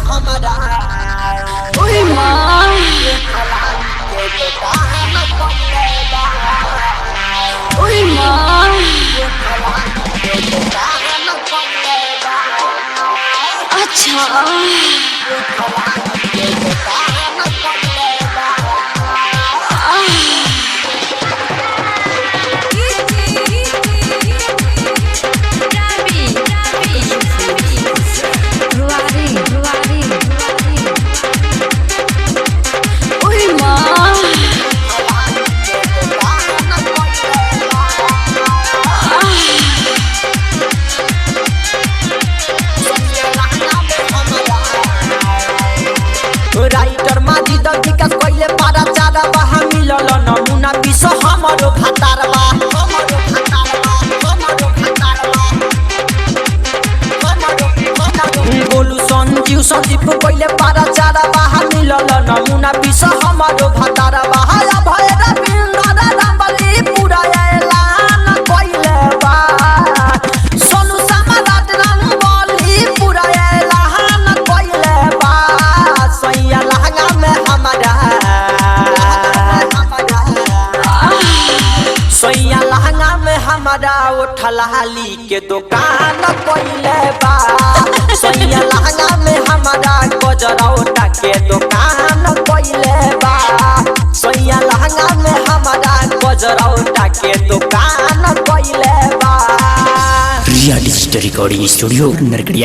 हमारा ओए माँ ओए माँ अच्छा राइटर माझी द विकास कइले पारा चारा बहा मिलल नमुना विश्व हमरो भातारबा बोलू संजीव संदीप कइले पारा चारा बहा मिलल नमुना विश्व हमरो भातारबा हाया भैरा बिंदर रामबली पूरा ऐलान कइले बा सोनू सम्राट रामबली पूरा ऐलान कइले बा सैया लहंगा में हमारा सैया लहंगा में हमारा उठलाली के दुकान कइले बा सैया लहंगा में हमारा गजरौटा के दुकान कइले बा सैया लहंगा में हमारा गजरौटा के दुकान कइले बा रिया डिजिटल रिकॉर्डिंग स्टूडियो नरकड़िया।